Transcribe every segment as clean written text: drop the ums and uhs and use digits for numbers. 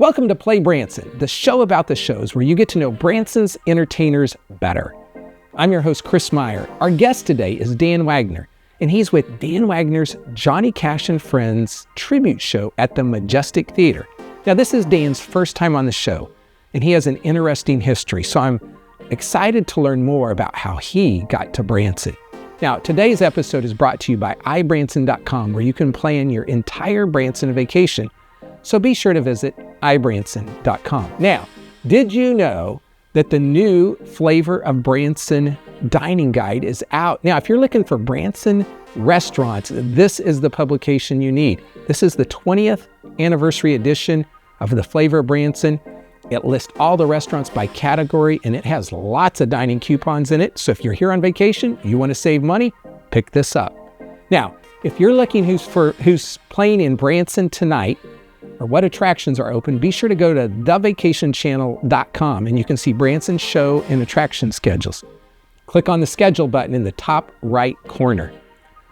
Welcome to PlayBranson, the show about the shows where you get to know Branson's entertainers better. I'm your host, Chris Meyer. Our guest today is Dan Wagner, and he's with Dan Wagner's Johnny Cash and Friends tribute show at the Majestic Theater. Now, this is Dan's first time on the show, and he has an interesting history, so I'm excited to learn more about how he got to Branson. Now, today's episode is brought to you by ibranson.com, where you can plan your entire Branson vacation. So be sure to visit ibranson.com. Now, did you know that the new Flavor of Branson dining guide is out? Now, if you're looking for Branson restaurants, this is the publication you need. This is the 20th anniversary edition of the Flavor of Branson. It lists all the restaurants by category, and it has lots of dining coupons in it. So if you're here on vacation, you want to save money, pick this up. Now, if you're looking who's playing in Branson tonight, or what attractions are open, be sure to go to thevacationchannel.com and you can see Branson's show and attraction schedules. Click on the schedule button in the top right corner.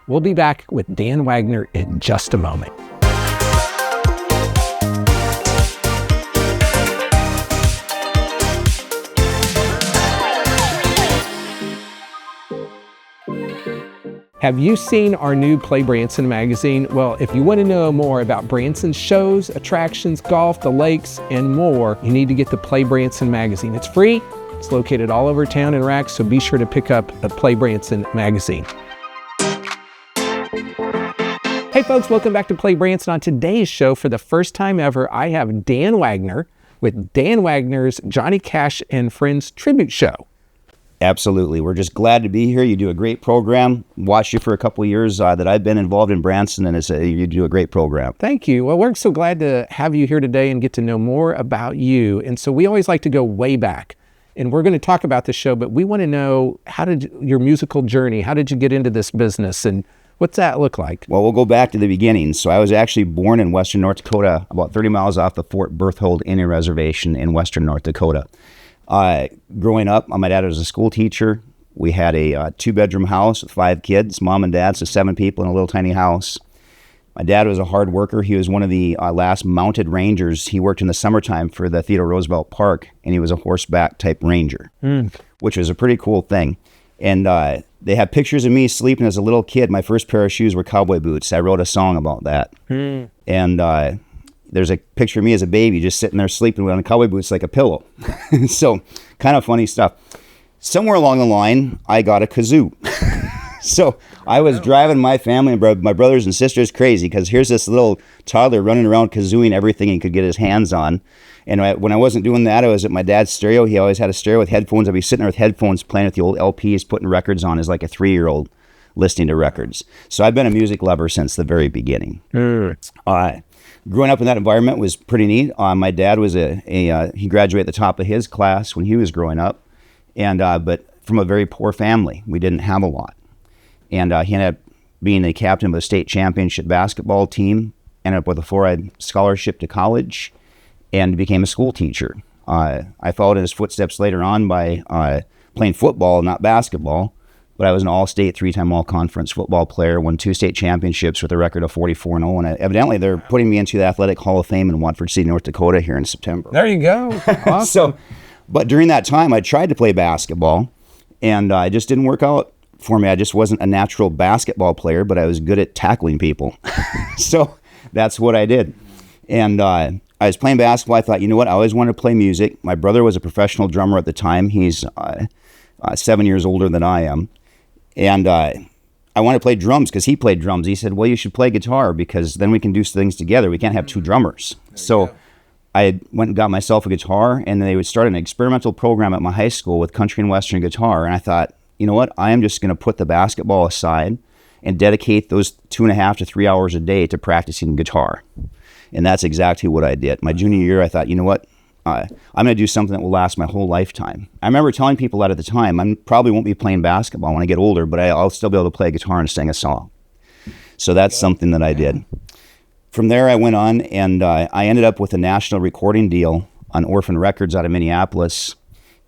We'll be back with Dan Wagner in just a moment. Have you seen our new PlayBranson magazine? Well, if you want to know more about Branson's shows, attractions, golf, the lakes, and more, you need to get the PlayBranson magazine. It's free. It's located all over town in racks, so be sure to pick up the PlayBranson magazine. Hey folks, welcome back to PlayBranson. On today's show, for the first time ever, I have Dan Wagner with Dan Wagner's Johnny Cash and Friends tribute show. Absolutely. We're just glad to be here. You do a great program. Watched you for a couple of years that I've been involved in Branson, and you do a great program. Thank you. Well, we're so glad to have you here today and get to know more about you. And so we always like to go way back. And we're going to talk about the show, but we want to know your musical journey, how did you get into this business, and what's that look like? Well, we'll go back to the beginning. So I was actually born in western North Dakota, about 30 miles off the Fort Berthold Indian Reservation in western North Dakota. Growing up, my dad was a school teacher. We had a 2-bedroom house with 5 kids, mom and dad, so 7 people in a little tiny house. My dad was a hard worker. He was one of the last mounted rangers. He worked in the summertime for the Theodore Roosevelt Park, and he was a horseback type ranger, which was a pretty cool thing. And they have pictures of me sleeping as a little kid. My first pair of shoes were cowboy boots. I wrote a song about that. And there's a picture of me as a baby just sitting there sleeping on the cowboy boots like a pillow. So kind of funny stuff. Somewhere along the line, I got a kazoo. So I was driving my family and my brothers and sisters crazy because here's this little toddler running around kazooing everything he could get his hands on. And when I wasn't doing that, I was at my dad's stereo. He always had a stereo with headphones. I'd be sitting there with headphones playing with the old LPs, putting records on as like a 3-year-old listening to records. So I've been a music lover since the very beginning. Growing up in that environment was pretty neat. My dad was he graduated at the top of his class when he was growing up, and but from a very poor family. We didn't have a lot. And he ended up being the captain of a state championship basketball team, ended up with a 4-year scholarship to college, and became a school teacher. I followed in his footsteps later on by playing football, not basketball. But I was an all-state, 3-time all-conference football player, won 2 state championships with a record of 44-0, and evidently they're putting me into the Athletic Hall of Fame in Watford City, North Dakota here in September. There you go. Awesome. But during that time, I tried to play basketball, and it just didn't work out for me. I just wasn't a natural basketball player, but I was good at tackling people. So that's what I did. And I was playing basketball. I thought, you know what? I always wanted to play music. My brother was a professional drummer at the time. He's 7 years older than I am. And I wanted to play drums because he played drums. He said, well, you should play guitar because then we can do things together. We can't have 2 drummers. So I went and got myself a guitar, and they would start an experimental program at my high school with country and western guitar. And I thought, you know what? I am just going to put the basketball aside and dedicate those 2.5 to 3 hours a day to practicing guitar. And that's exactly what I did. My junior year, I thought, you know what? I'm going to do something that will last my whole lifetime. I remember telling people that at the time, I probably won't be playing basketball when I get older, but I'll still be able to play guitar and sing a song. So that's something that I did. From there, I went on, and I ended up with a national recording deal on Orphan Records out of Minneapolis.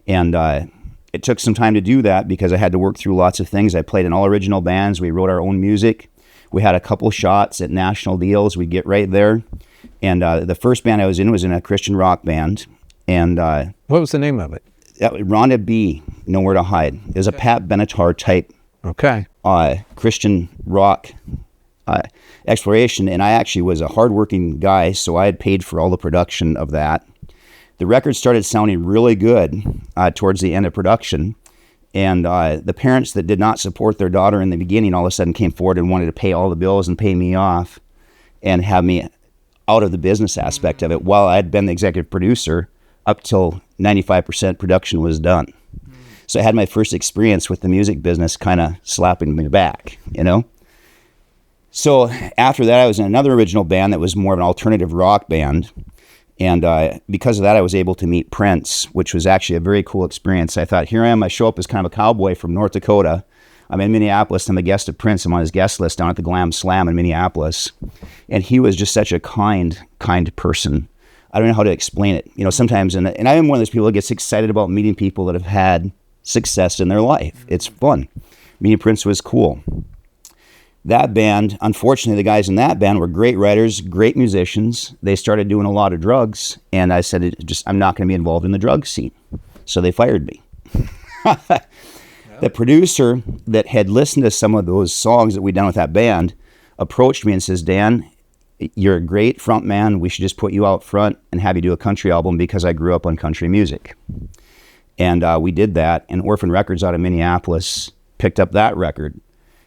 And it took some time to do that because I had to work through lots of things. I played in all original bands. We wrote our own music. We had a couple shots at national deals. We'd get right there. And the first band I was in a Christian rock band. And what was the name of it? Rhonda B, Nowhere to Hide. It was a Pat Benatar type Christian rock exploration. And I actually was a hardworking guy, so I had paid for all the production of that. The record started sounding really good towards the end of production. And the parents that did not support their daughter in the beginning all of a sudden came forward and wanted to pay all the bills and pay me off and have me out of the business aspect of it while I had been the executive producer up till 95% production was done. So I had my first experience with the music business kind of slapping me back, you know? So after that, I was in another original band that was more of an alternative rock band. And because of that, I was able to meet Prince, which was actually a very cool experience. I thought, here I am, I show up as kind of a cowboy from North Dakota. I'm in Minneapolis, I'm a guest of Prince. I'm on his guest list down at the Glam Slam in Minneapolis. And he was just such a kind person. I don't know how to explain it. You know, sometimes, and I am one of those people that gets excited about meeting people that have had success in their life. It's fun. Meeting Prince was cool. That band, unfortunately, the guys in that band were great writers, great musicians. They started doing a lot of drugs, and I said, I'm not going to be involved in the drug scene. So they fired me. The producer that had listened to some of those songs that we'd done with that band approached me and says, Dan, you're a great front man. We should just put you out front and have you do a country album because I grew up on country music. And we did that, and Orphan Records out of Minneapolis picked up that record.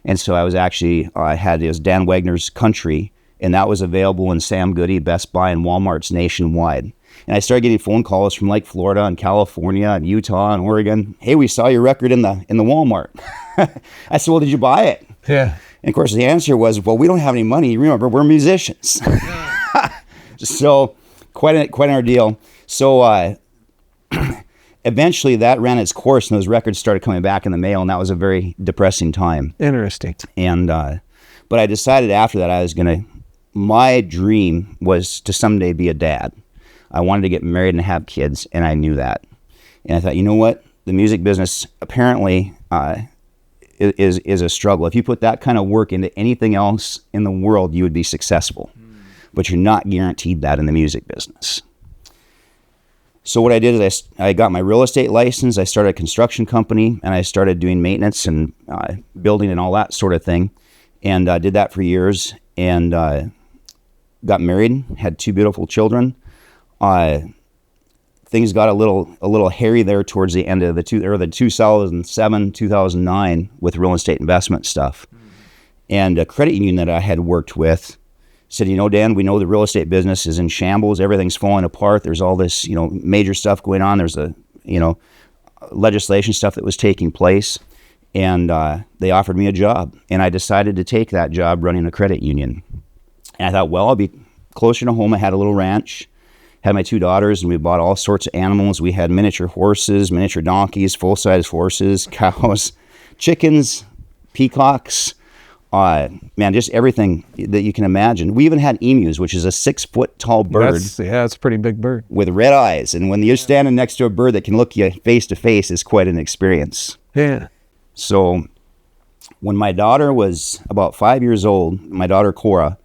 And so I was actually, it was Dan Wagner's Country, and that was available in Sam Goody, Best Buy, and Walmart's nationwide. And I started getting phone calls from like Florida and California and Utah and Oregon. Hey, we saw your record in the Walmart. I said, well, did you buy it? Yeah. And of course the answer was, well, we don't have any money. Remember, we're musicians. So quite an ordeal. So eventually that ran its course and those records started coming back in the mail, and that was a very depressing time. Interesting. And but I decided after that my dream was to someday be a dad. I wanted to get married and have kids, and I knew that. And I thought, you know what? The music business apparently is a struggle. If you put that kind of work into anything else in the world, you would be successful. But you're not guaranteed that in the music business. So what I did is I got my real estate license, I started a construction company, and I started doing maintenance and building and all that sort of thing. And did that for years, and got married, had 2 beautiful children. Things got a little hairy there towards the end of the 2007, 2009 with real estate investment stuff. And a credit union that I had worked with said, you know, Dan, we know the real estate business is in shambles. Everything's falling apart. There's all this, major stuff going on. There's legislation stuff that was taking place. And they offered me a job. And I decided to take that job running a credit union. And I thought, well, I'll be closer to home. I had a little ranch, had my 2 daughters, and we bought all sorts of animals. We had miniature horses, miniature donkeys, full-size horses, cows, chickens, peacocks, just everything that you can imagine. We even had emus, which is a 6-foot-tall bird. It's a pretty big bird. With red eyes. And when you're standing next to a bird that can look you face to face, it's quite an experience. Yeah. So when my daughter was about 5 years old, my daughter Cora,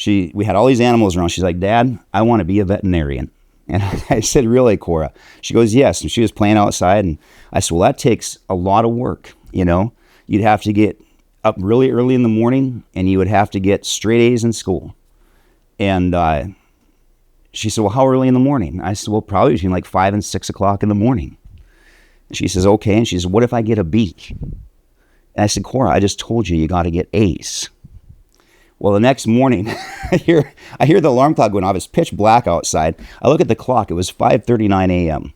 we had all these animals around. She's like, Dad, I want to be a veterinarian. And I said, really, Cora? She goes, yes. And she was playing outside. And I said, well, that takes a lot of work. You'd have to get up really early in the morning, and you would have to get straight A's in school. And she said, well, how early in the morning? I said, well, probably between like 5 and 6 o'clock in the morning. And she says, okay. And she says, what if I get a B? And I said, Cora, I just told you got to get A's. Well, the next morning, I hear the alarm clock going off. It's pitch black outside. I look at the clock. It was 5:39 a.m.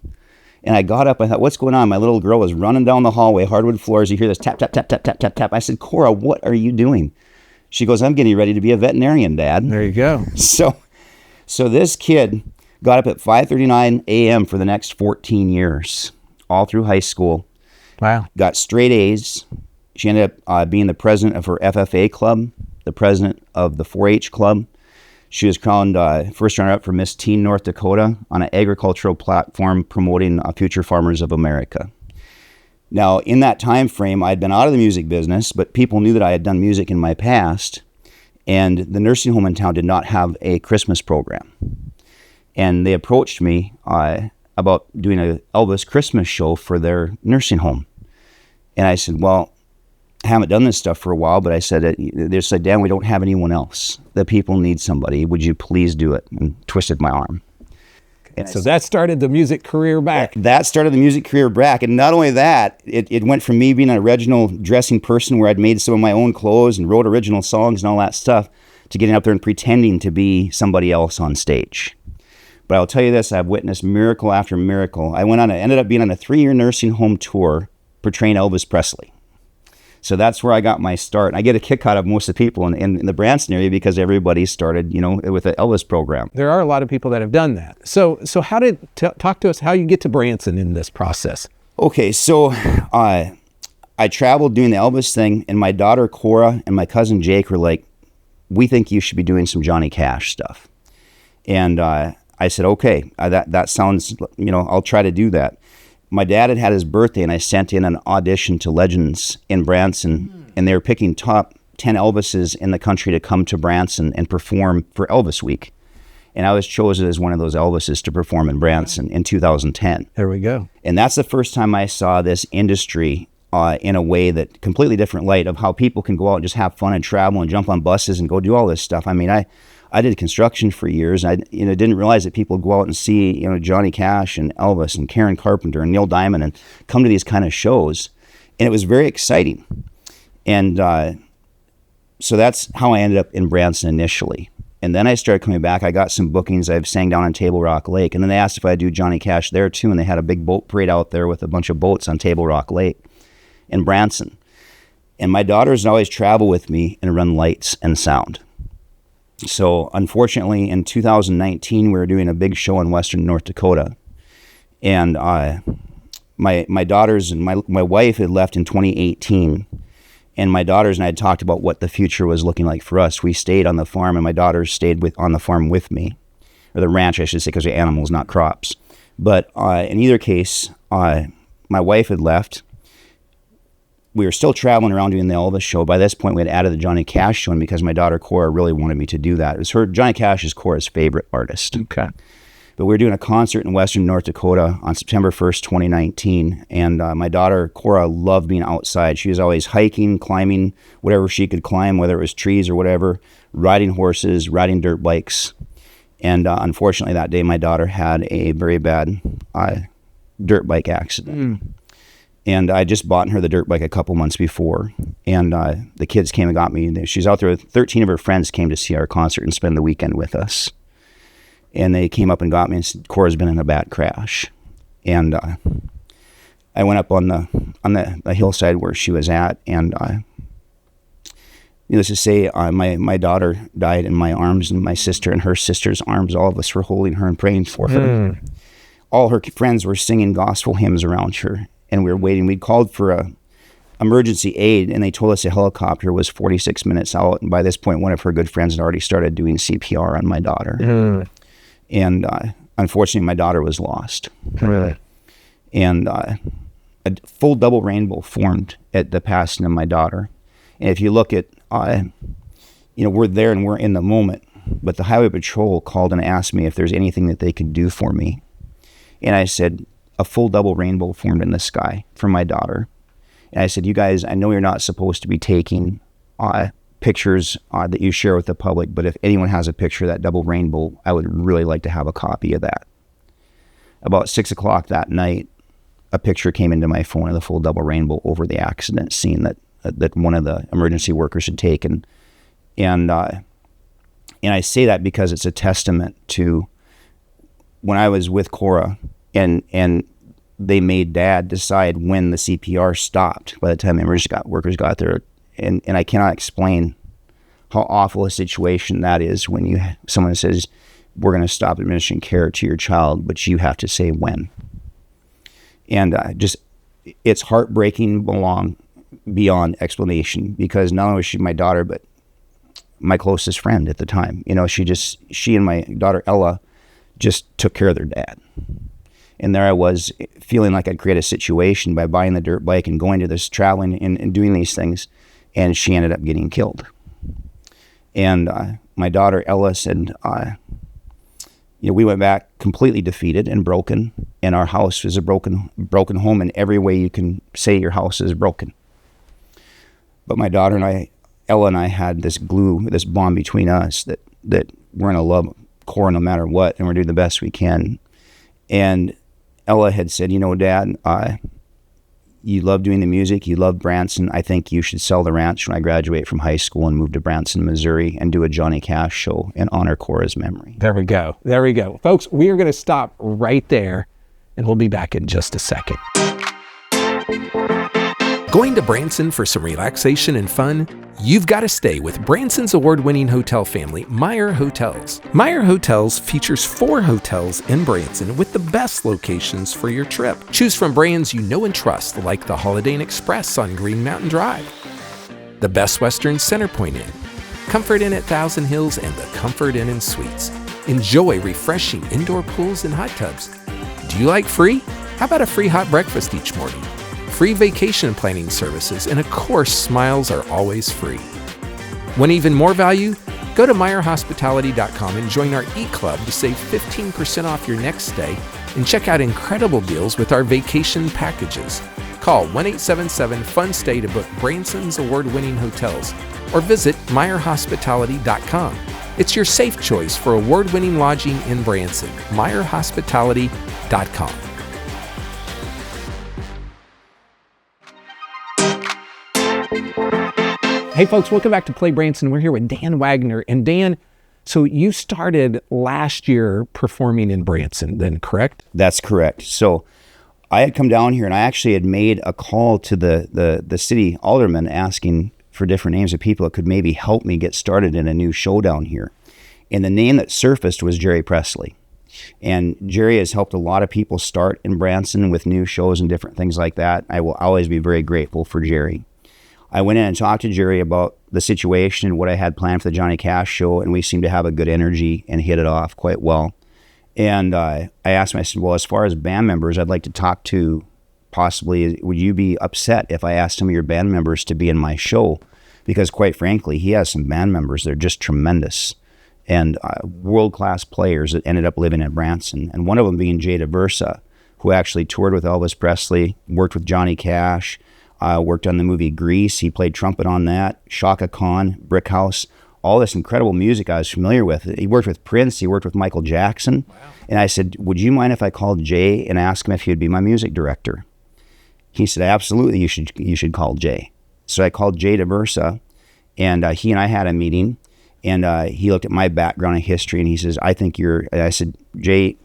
And I got up. I thought, what's going on? My little girl was running down the hallway, hardwood floors. You hear this tap, tap, tap, tap, tap, tap, tap. I said, Cora, what are you doing? She goes, I'm getting ready to be a veterinarian, Dad. There you go. So this kid got up at 5:39 a.m. for the next 14 years, all through high school. Wow. Got straight A's. She ended up being the president of her FFA club, the president of the 4-H club. She was crowned first runner-up for Miss Teen North Dakota on an agricultural platform promoting future farmers of America. Now, in that time frame, I'd been out of the music business, but people knew that I had done music in my past. And the nursing home in town did not have a Christmas program. And they approached me about doing an Elvis Christmas show for their nursing home. And I said, well, I haven't done this stuff for a while, but I said, they said, Dan, we don't have anyone else. The people need somebody. Would you please do it? And twisted my arm. And so that started the music career back. That started the music career back. And not only that, it went from me being an original dressing person where I'd made some of my own clothes and wrote original songs and all that stuff to getting up there and pretending to be somebody else on stage. But I'll tell you this, I've witnessed miracle after miracle. I ended up being on a 3-year nursing home tour portraying Elvis Presley. So that's where I got my start. I get a kick out of most of the people in the Branson area because everybody started, with the Elvis program. There are a lot of people that have done that. So how talk to us how you get to Branson in this process. Okay, so I traveled doing the Elvis thing, and my daughter Cora and my cousin Jake were like, we think you should be doing some Johnny Cash stuff. And I said, okay, that sounds, I'll try to do that. My dad had his birthday, and I sent in an audition to Legends in Branson, and they were picking top 10 Elvises in the country to come to Branson and perform for Elvis Week. And I was chosen as one of those Elvises to perform in Branson in 2010. There we go. And that's the first time I saw this industry in a way that completely different light of how people can go out and just have fun and travel and jump on buses and go do all this stuff. I mean, I did construction for years. I didn't realize that people go out and see Johnny Cash and Elvis and Karen Carpenter and Neil Diamond and come to these kind of shows, and it was very exciting. And so that's how I ended up in Branson initially. And then I started coming back. I got some bookings. I've sang down on Table Rock Lake, and then they asked if I'd do Johnny Cash there too, and they had a big boat parade out there with a bunch of boats on Table Rock Lake in Branson. And my daughters always travel with me and run lights and sound. So unfortunately, in 2019, we were doing a big show in Western North Dakota, and my daughters and my wife had left in 2018, and my daughters and I had talked about what the future was looking like for us. We stayed on the farm, and my daughters stayed on the farm with me, or the ranch, I should say, because they're animals, not crops. But in either case, my wife had left. We were still traveling around doing the Elvis show. By this point, we had added the Johnny Cash show in because my daughter Cora really wanted me to do that. It was Johnny Cash is Cora's favorite artist. Okay. But we were doing a concert in Western North Dakota on September 1st, 2019. And my daughter Cora loved being outside. She was always hiking, climbing, whatever she could climb, whether it was trees or whatever, riding horses, riding dirt bikes. And unfortunately, that day, my daughter had a very bad dirt bike accident. And I just bought her the dirt bike a couple months before. And the kids came and got me. She's out there with 13 of her friends came to see our concert and spend the weekend with us. And they came up and got me and said, Cora's been in a bad crash. And I went up on the hillside where she was at. And needless to say, my daughter died in my arms, and my sister in her sister's arms. All of us were holding her and praying for her. All her friends were singing gospel hymns around her. And we were waiting. We called for emergency aid, and they told us a helicopter was 46 minutes out. And by this point, one of her good friends had already started doing CPR on my daughter. And unfortunately, my daughter was lost. Really? And a full double rainbow formed at the passing of my daughter. And if you look at, we're there and we're in the moment. But the Highway Patrol called and asked me if there's anything that they could do for me. And I said, a full double rainbow formed in the sky for my daughter. And I said, you guys, I know you're not supposed to be taking pictures that you share with the public, but if anyone has a picture of that double rainbow, I would really like to have a copy of that. About 6 o'clock that night, a picture came into my phone of the full double rainbow over the accident scene that one of the emergency workers had taken. And I say that because it's a testament to when I was with Cora, and they made Dad decide when the CPR stopped by the time the emergency workers got there. And I cannot explain how awful a situation that is when someone says, we're going to stop administering care to your child, but you have to say when. And it's heartbreaking beyond explanation, because not only was she my daughter, but my closest friend at the time. She and my daughter Ella just took care of their dad. And there I was feeling like I'd create a situation by buying the dirt bike and going to this traveling and doing these things. And she ended up getting killed. And my daughter Ella said, we went back completely defeated and broken, and our house is a broken home in every way you can say your house is broken. But my daughter and I, Ella and I, had this glue, this bond between us that we're in a love core no matter what, and we're doing the best we can. And Ella had said, Dad, you love doing the music, you love Branson. I think you should sell the ranch when I graduate from high school and move to Branson, Missouri, and do a Johnny Cash show and honor Cora's memory. There we go. Folks, we are going to stop right there, and we'll be back in just a second. Going to Branson for some relaxation and fun? You've got to stay with Branson's award-winning hotel family, Meyer Hotels. Meyer Hotels features 4 hotels in Branson with the best locations for your trip. Choose from brands you know and trust, like the Holiday Inn Express on Green Mountain Drive, the Best Western Centerpoint Inn, Comfort Inn at Thousand Hills, and the Comfort Inn and Suites. Enjoy refreshing indoor pools and hot tubs. Do you like free? How about a free hot breakfast each morning? Free vacation planning services, and of course, smiles are always free. Want even more value? Go to MeyerHospitality.com and join our e-club to save 15% off your next stay and check out incredible deals with our vacation packages. Call 1-877-FUN-STAY to book Branson's award-winning hotels or visit MeyerHospitality.com. It's your safe choice for award-winning lodging in Branson. MeyerHospitality.com. Hey folks, welcome back to PlayBranson. We're here with Dan Wagner. And Dan, so you started last year performing in Branson then, correct? That's correct. So I had come down here and I actually had made a call to the city alderman asking for different names of people that could maybe help me get started in a new show down here. And the name that surfaced was Jerry Presley. And Jerry has helped a lot of people start in Branson with new shows and different things like that. I will always be very grateful for Jerry. I went in and talked to Jerry about the situation and what I had planned for the Johnny Cash show, and we seemed to have a good energy and hit it off quite well. And I asked him, I said, well, as far as band members, I'd like to talk to possibly, would you be upset if I asked some of your band members to be in my show? Because quite frankly, he has some band members that are just tremendous and world-class players that ended up living in Branson. And one of them being Jay DeVersa, who actually toured with Elvis Presley, worked with Johnny Cash, worked on the movie Grease. He played trumpet on that. Shaka Khan, Brick House, all this incredible music I was familiar with. He worked with Prince. He worked with Michael Jackson. Wow. And I said, would you mind if I called Jay and asked him if he would be my music director? He said, absolutely, you should call Jay. So I called Jay DeVersa, and he and I had a meeting, and he looked at my background and history, and he says, I think you're, and I said, Jay,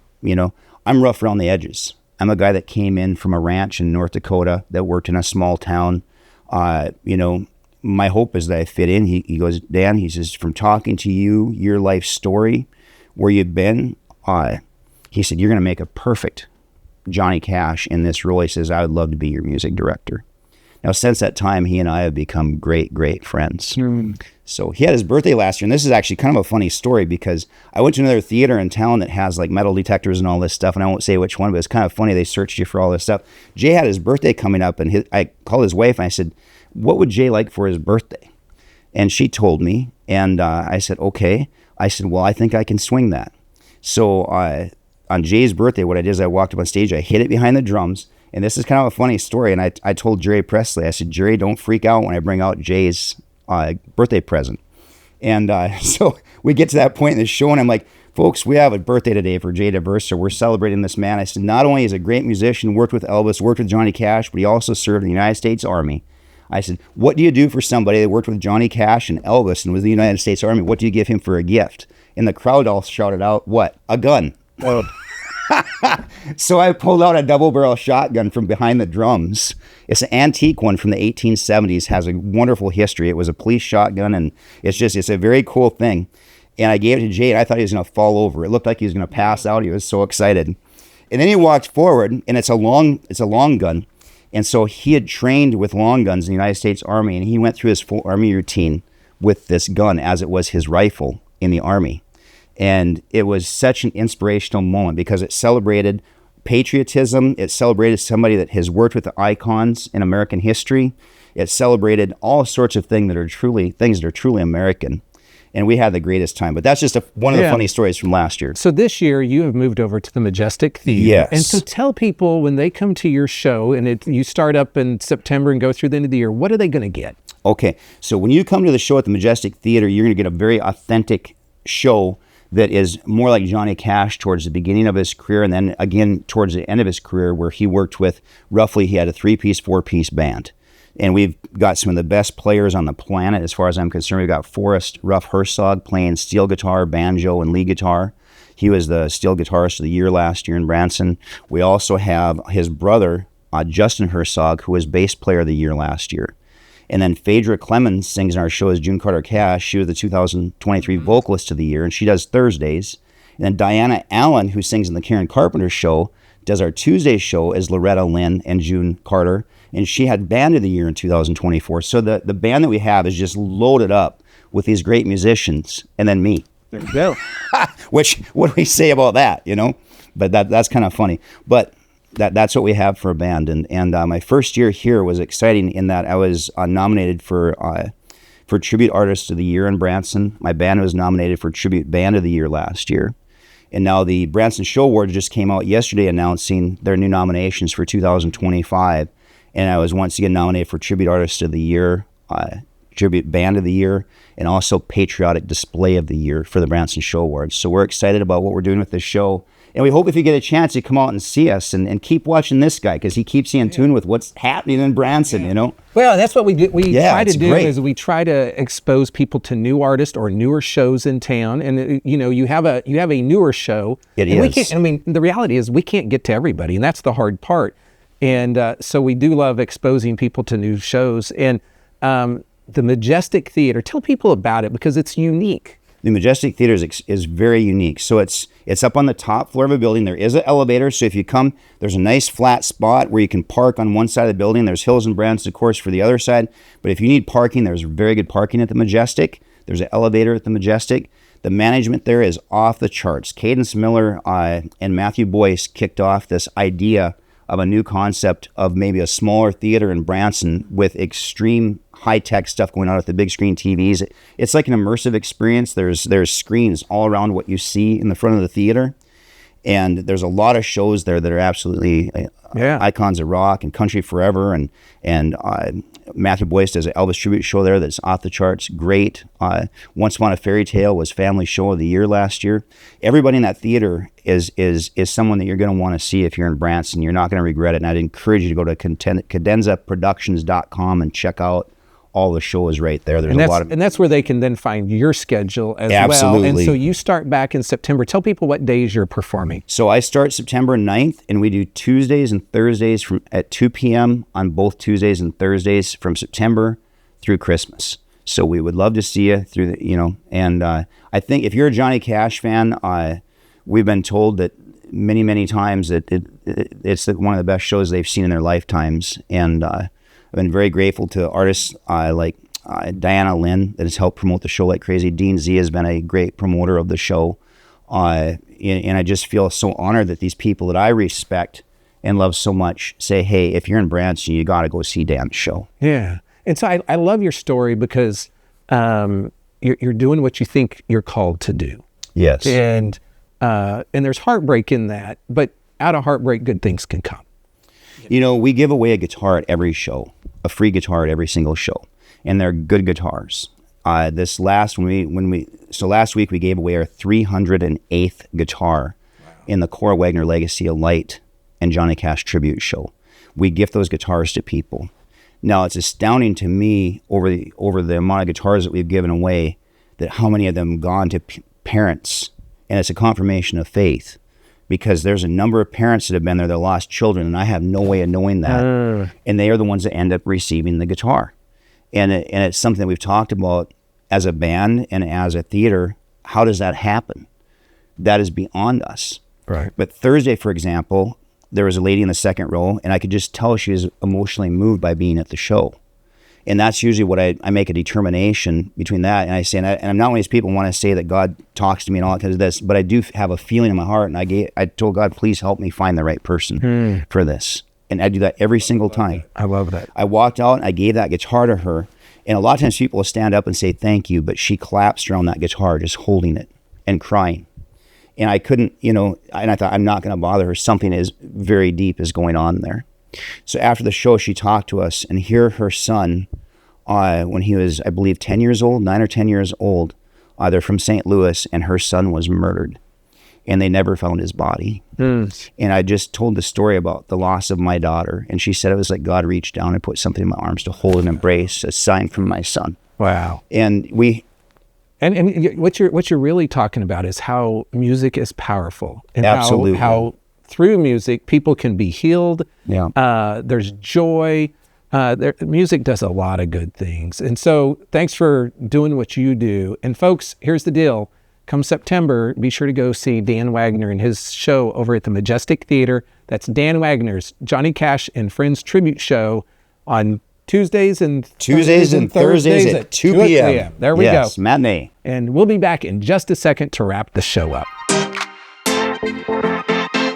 I'm rough around the edges. I'm a guy that came in from a ranch in North Dakota that worked in a small town. My hope is that I fit in. He goes, Dan, he says, from talking to you, your life story, where you've been, he said, you're going to make a perfect Johnny Cash in this role. He says, I would love to be your music director. Now, since that time, he and I have become great, great friends. So he had his birthday last year, and this is actually kind of a funny story because I went to another theater in town that has like metal detectors and all this stuff, and I won't say which one, but it's kind of funny. They searched you for all this stuff. Jay had his birthday coming up, and I called his wife, and I said, what would Jay like for his birthday? And she told me, and I said, okay. I said, well, I think I can swing that. So on Jay's birthday, what I did is I walked up on stage, I hid it behind the drums, and this is kind of a funny story, and I told Jerry Presley, I said, Jerry, don't freak out when I bring out Jay's birthday present. And so we get to that point in the show, and I'm like, folks, we have a birthday today for Jay DeVersa. We're celebrating this man. I said, not only is he a great musician, worked with Elvis, worked with Johnny Cash, but he also served in the United States Army. I said, what do you do for somebody that worked with Johnny Cash and Elvis and was in the United States Army? What do you give him for a gift? And the crowd all shouted out, what? A gun. Well, so I pulled out a double-barrel shotgun from behind the drums. It's an antique one from the 1870s, has a wonderful history. It was a police shotgun, and it's a very cool thing. And I gave it to Jay, and I thought he was going to fall over. It looked like he was going to pass out. He was so excited. And then he walked forward, and it's a long gun. And so he had trained with long guns in the United States Army, and he went through his full Army routine with this gun as it was his rifle in the Army. And it was such an inspirational moment because it celebrated patriotism. It celebrated somebody that has worked with the icons in American history. It celebrated all sorts of things that are truly American. and we had the greatest time. But that's just one of the funny stories from last year. So this year you have moved over to the Majestic Theater. Yes. And so tell people when they come to your show, and you start up in September and go through the end of the year, what are they going to get? Okay, so when you come to the show at the Majestic Theater, you're going to get a very authentic show that is more like Johnny Cash towards the beginning of his career, and then again towards the end of his career, where he worked with he had a 3-piece, 4-piece band. And we've got some of the best players on the planet as far as I'm concerned. We've got Forrest Ruff Herzog playing steel guitar, banjo, and lead guitar. He was the steel guitarist of the year last year in Branson. We also have his brother, Justin Herzog, who was bass player of the year last year. And then Phaedra Clemens sings in our show as June Carter Cash. She was the 2023 vocalist of the year, and she does Thursdays. And then Diana Allen, who sings in the Karen Carpenter show, does our Tuesday show as Loretta Lynn and June Carter. And she had Band of the Year in 2024. So the band that we have is just loaded up with these great musicians, and then me. There you go. Which, what do we say about that, But that's kind of funny. But that's what we have for a band. And my first year here was exciting in that I was nominated for Tribute Artist of the Year in Branson. My band was nominated for Tribute Band of the Year last year. And now the Branson Show Awards just came out yesterday announcing their new nominations for 2025. And I was once again nominated for Tribute Artist of the Year, Tribute Band of the Year, and also Patriotic Display of the Year for the Branson Show Awards. So we're excited about what we're doing with this show. And we hope if you get a chance to come out and see us and keep watching this guy, because he keeps you in tune with what's happening in Branson, Well, that's what we do. We try to do great. is we try to expose people to new artists or newer shows in town. And you have a newer show. It and is. We can't, the reality is we can't get to everybody, and that's the hard part. And so we do love exposing people to new shows. And the Majestic Theater, tell people about it because it's unique. The Majestic Theater is very unique. So it's up on the top floor of a building. There is an elevator. So if you come, there's a nice flat spot where you can park on one side of the building. There's Hills and Branson, of course, for the other side. But if you need parking, there's very good parking at the Majestic. There's an elevator at the Majestic. The management there is off the charts. Cadence Miller and Matthew Boyce kicked off this idea of a new concept of maybe a smaller theater in Branson with extreme high-tech stuff going on with the big screen TVs. It's like an immersive experience. There's screens all around what you see in the front of the theater. And there's a lot of shows there that are absolutely icons of rock and country forever. And Matthew Boyce does an Elvis tribute show there that's off the charts. Great. Once Upon a Fairy Tale was Family Show of the Year last year. Everybody in that theater is someone that you're going to want to see if you're in Branson. You're not going to regret it. And I'd encourage you to go to cadenzaproductions.com and check out all the shows right there. There's a lot of, and that's where they can then find your schedule as Absolutely. well. And so you start back in September. Tell people what days you're performing. So I start September 9th, and we do Tuesdays and Thursdays at 2 p.m. on both Tuesdays and Thursdays from September through Christmas. So we would love to see you through and I think if you're a Johnny Cash fan, we've been told that many, many times that it's one of the best shows they've seen in their lifetimes. And I've been very grateful to artists like Diana Lynn that has helped promote the show like crazy. Dean Z has been a great promoter of the show. And I just feel so honored that these people that I respect and love so much say, hey, if you're in Branson, you got to go see Dan's show. Yeah. And so I love your story because you're doing what you think you're called to do. Yes. And there's heartbreak in that, but out of heartbreak, good things can come. We give away a guitar at every show, a free guitar at every single show, and they're good guitars. Last week we gave away our 308th guitar in the Cora Wagner Legacy of Light and Johnny Cash tribute show. We gift those guitars to people. Now it's astounding to me over the amount of guitars that we've given away, that how many of them gone to parents, and it's a confirmation of faith. Because there's a number of parents that have been there that lost children, and I have no way of knowing that. And they are the ones that end up receiving the guitar. And it's something that we've talked about as a band and as a theater. How does that happen? That is beyond us. Right. But Thursday, for example, there was a lady in the second row, and I could just tell she was emotionally moved by being at the show. And that's usually what I make a determination between that. And I say, and I'm not one of these people who want to say that God talks to me and all that because of this, but I do have a feeling in my heart. And I told God, please help me find the right person for this. And I do that every single time. I love that. I walked out and I gave that guitar to her. And a lot of times people will stand up and say thank you, but she collapsed around that guitar, just holding it and crying. And I couldn't, and I thought, I'm not going to bother her. Something is very deep is going on there. So after the show, she talked to us, and here her son, when he was, I believe, 10 years old, 9 or 10 years old, they're from St. Louis, and her son was murdered. And they never found his body. And I just told the story about the loss of my daughter. And she said it was like God reached down and put something in my arms to hold and embrace, a sign from my son. Wow. And what you're really talking about is how music is powerful. And absolutely. How through music, people can be healed. Yeah. There's joy. Music does a lot of good things. And so thanks for doing what you do. And folks, here's the deal. Come September, be sure to go see Dan Wagner and his show over at the Majestic Theater. That's Dan Wagner's Johnny Cash and Friends Tribute Show on Tuesdays and Thursdays at 2 p.m. There we go. Yes, matinee. And we'll be back in just a second to wrap the show up.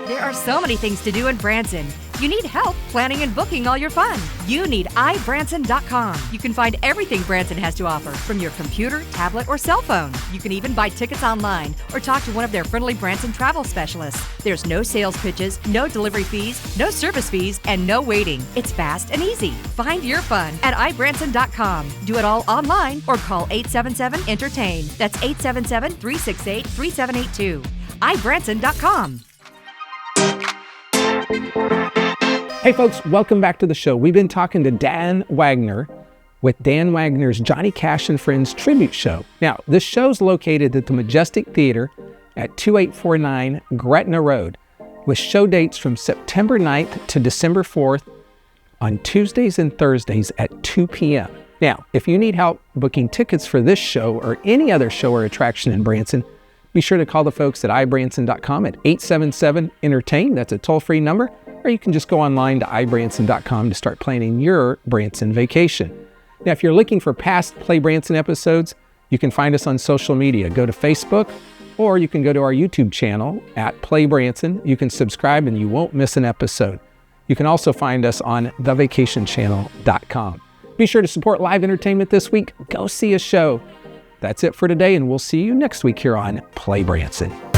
There are so many things to do in Branson. You need help planning and booking all your fun. You need iBranson.com. You can find everything Branson has to offer from your computer, tablet, or cell phone. You can even buy tickets online or talk to one of their friendly Branson travel specialists. There's no sales pitches, no delivery fees, no service fees, and no waiting. It's fast and easy. Find your fun at iBranson.com. Do it all online or call 877-ENTERTAIN. That's 877-368-3782. iBranson.com. Hey folks, welcome back to the show. We've been talking to Dan Wagner with Dan Wagner's Johnny Cash and Friends Tribute Show. Now, this show's located at the Majestic Theater at 2849 Gretna Road, with show dates from September 9th to December 4th on Tuesdays and Thursdays at 2 p.m. Now, if you need help booking tickets for this show or any other show or attraction in Branson, be sure to call the folks at iBranson.com at 877-ENTERTAIN. That's a toll-free number. Or you can just go online to iBranson.com to start planning your Branson vacation. Now, if you're looking for past PlayBranson episodes, you can find us on social media. Go to Facebook, or you can go to our YouTube channel at PlayBranson. You can subscribe and you won't miss an episode. You can also find us on thevacationchannel.com. Be sure to support live entertainment this week. Go see a show. That's it for today, and we'll see you next week here on PlayBranson.